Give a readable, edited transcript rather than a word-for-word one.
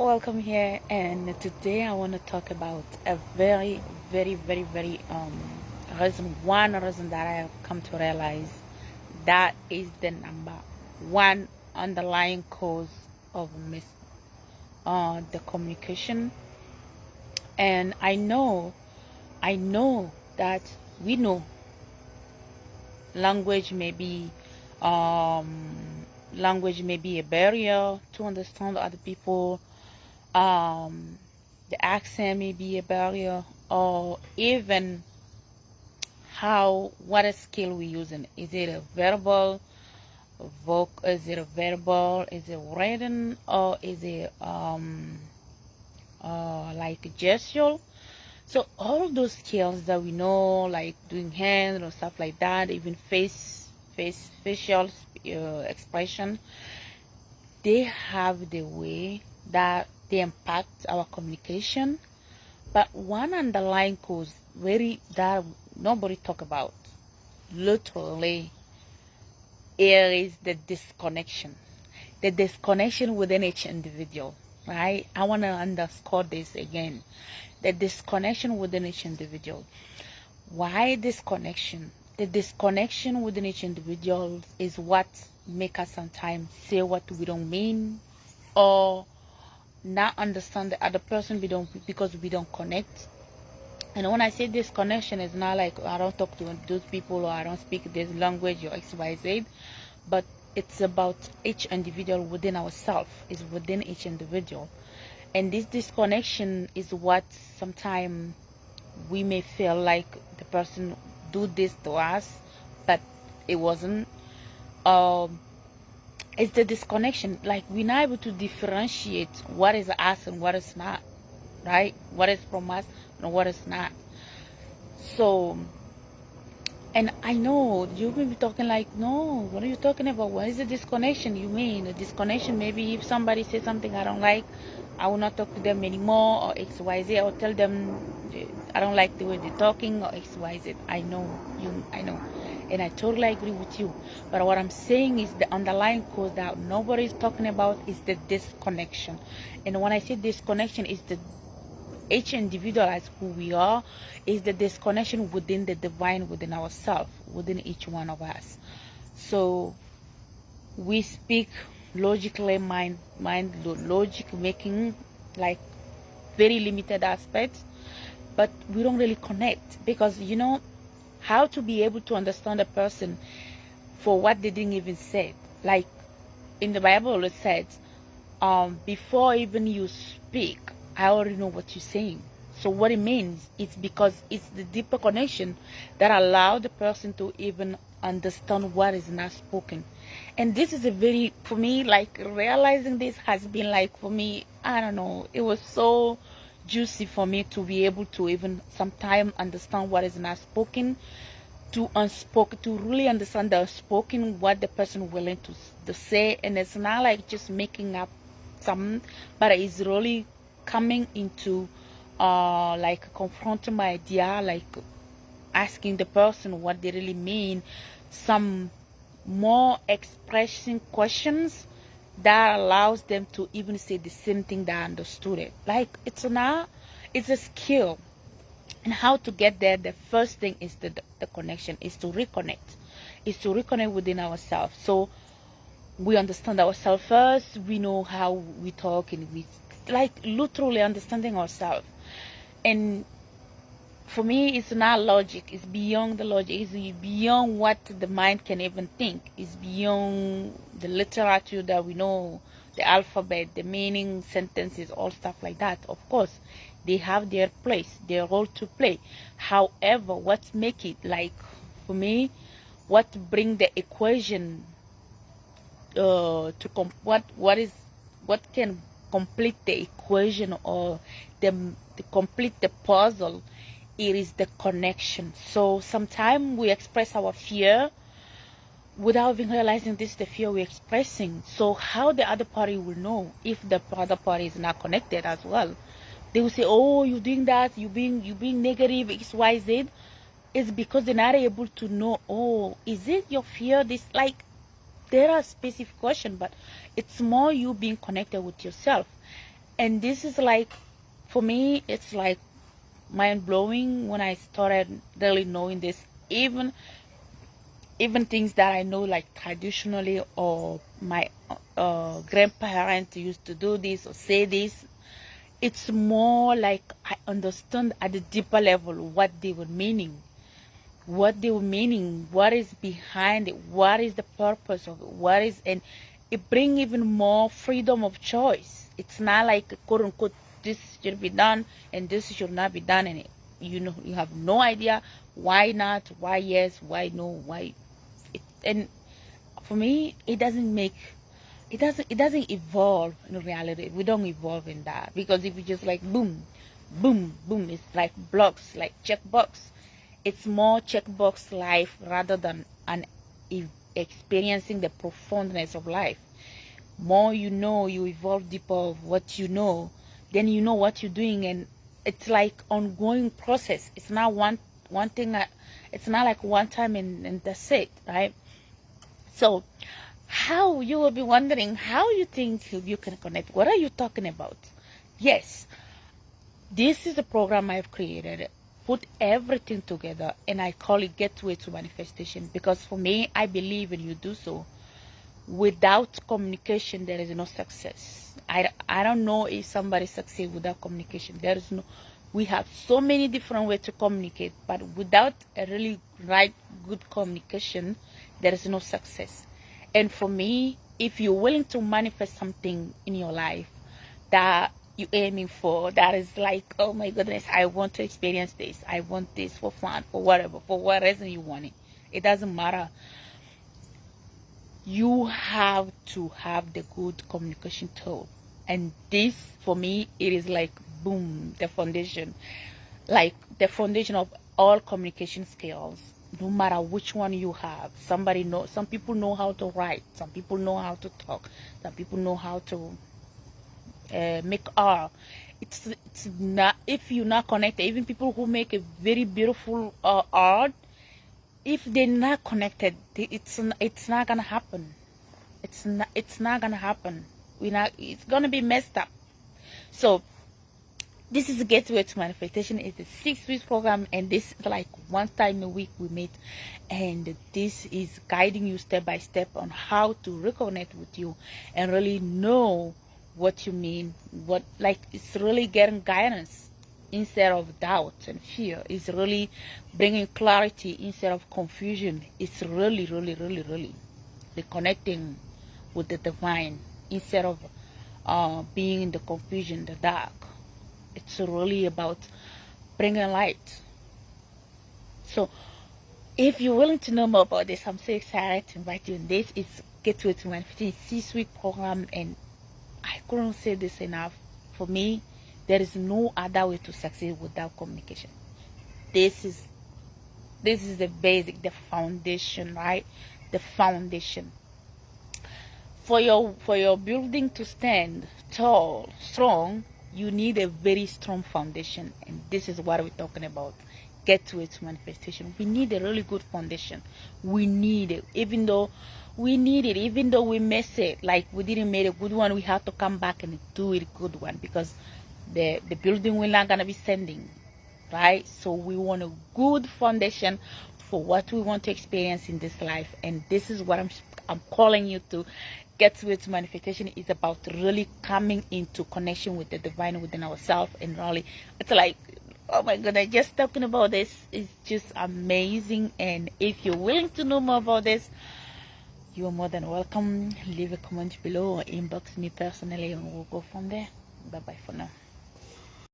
welcome here. And today I want to talk about a very, very, very, very reason. One reason that I have come to realize that is the number one underlying cause of the communication. And I know that we know language may be language may be a barrier to understand other people. The accent may be a barrier, or even what a skill we using. Is it a verbal is it a verbal, is it written, or is it like a gesture? So all those skills that we know, like doing hands or stuff like that, even facial expression, they have the way that they impact our communication. But one underlying cause, very that nobody talk about, literally, it is the disconnection within each individual. Right? I want to underscore this again. The disconnection within each individual. Why disconnection? The disconnection within each individual is what make us sometimes say what we don't mean, or not understand the other person because we don't connect. And when I say disconnection, it's not like I don't talk to those people or I don't speak this language or XYZ, but it's about each individual within ourselves, is within each individual. And this disconnection is what sometimes we may feel like the person do this to us, but it wasn't. It's the disconnection. Like, we're not able to differentiate what is us and what is not, right? What is from us and what is not. So, and I know you may be talking like, no, what are you talking about? What is the disconnection? You mean a disconnection? Maybe if somebody says something I don't like, I will not talk to them anymore, or XYZ. I will tell them I don't like the way they're talking, or XYZ. I know, and I totally agree with you. But what I'm saying is the underlying cause that nobody is talking about is the disconnection. And when I say disconnection, is the each individual as who we are, is the disconnection within the divine, within ourselves, within each one of us. So we speak logically, logic making, like very limited aspects, but we don't really connect, because how to be able to understand a person for what they didn't even say. Like in the Bible it says, before even you speak, I already know what you're saying. So what it means is because it's the deeper connection that allow the person to even understand what is not spoken. And this is a very, for me, like realizing this has been like, for me, I don't know, it was so juicy for me to be able to even sometime understand what is not spoken, to unspoken, to really understand the unspoken, what the person willing to say. And it's not like just making up something, but it's really coming into like confronting my idea, like asking the person what they really mean, some more expressing questions that allows them to even say the same thing that I understood it. Like it's a skill. And how to get there, the first thing is the connection, is to reconnect within ourselves. So we understand ourselves first, we know how we talk, and we like literally understanding ourselves. And for me, it's not logic, it's beyond the logic, it's beyond what the mind can even think, it's beyond the literature that we know, the alphabet, the meaning, sentences, all stuff like that. Of course they have their place, their role to play. However, what make it, like, for me, what bring the equation what can complete the equation, or to complete the puzzle, it is the connection. So sometimes we express our fear without even realizing this is the fear we're expressing. So how the other party will know if the other party is not connected as well? They will say, oh, you're doing that, you being negative, XYZ. It's because they're not able to know, oh, is it your fear? This, like, there are specific questions, but it's more you being connected with yourself. And this is like, for me, it's like mind-blowing when I started really knowing this. Even things that I know, like traditionally, or my grandparents used to do this or say this, it's more like I understand at the deeper level what they were meaning, what is behind it, what is the purpose of it, and it brings even more freedom of choice. It's not like quote unquote this should be done and this should not be done, and you have no idea why not, why yes, why no, why and for me it doesn't evolve in reality. We don't evolve in that, because if you just like boom boom boom, it's like blocks, like checkbox. It's more checkbox life rather than experiencing the profoundness of life. More you evolve deeper of what you know, then you know what you're doing, and it's like ongoing process. It's not one thing. It's not like one time and that's it, right? So, how you will be wondering how you think you can connect? What are you talking about? Yes, this is a program I've created, put everything together, and I call it Gateway to Manifestation, because for me, I believe when you do so, without communication, there is no success. I don't know if somebody succeeds without communication. There is no, we have so many different ways to communicate, but without a really right, good communication, there is no success. And for me, if you're willing to manifest something in your life that you're aiming for, that is like, oh my goodness, I want to experience this, I want this for fun, for whatever, for what reason you want it, it doesn't matter. You have to have the good communication tool. And this, for me, it is like, boom, the foundation. Like the foundation of all communication skills, no matter which one you have. Some people know how to write, some people know how to talk, some people know how to make art. It's not, if you're not connected, even people who make a very beautiful art, if they're not connected, it's not gonna happen. It's not gonna happen. It's gonna be messed up. So this is a Gateway to Manifestation. It's a 6 week program, and this is like one time a week we meet, and this is guiding you step by step on how to reconnect with you and really know what you mean. It's really getting guidance instead of doubt and fear. It's really bringing clarity instead of confusion. It's really, really, really, really reconnecting with the divine instead of being in the confusion, the dark. It's really about bringing light. So if you're willing to know more about this, I'm so excited to invite you in this. It's Gateway to Manifestation 6 week program, and I couldn't say this enough. For me, there is no other way to succeed without communication. This is the basic, the foundation, right? The foundation. For your building to stand tall, strong, you need a very strong foundation, and this is what we're talking about. Gateway to Manifestation. We need a really good foundation. We need it, even though we miss it, like we didn't make a good one, we have to come back and do it a good one, because the building we're not gonna be standing, right? So we want a good foundation for what we want to experience in this life, and this is what I'm calling you to. Gateway to Manifestation is about really coming into connection with the divine within ourselves, and really, it's like, oh my goodness, just talking about this is just amazing. And if you're willing to know more about this, you are more than welcome. Leave a comment below or inbox me personally, and we'll go from there. Bye bye for now.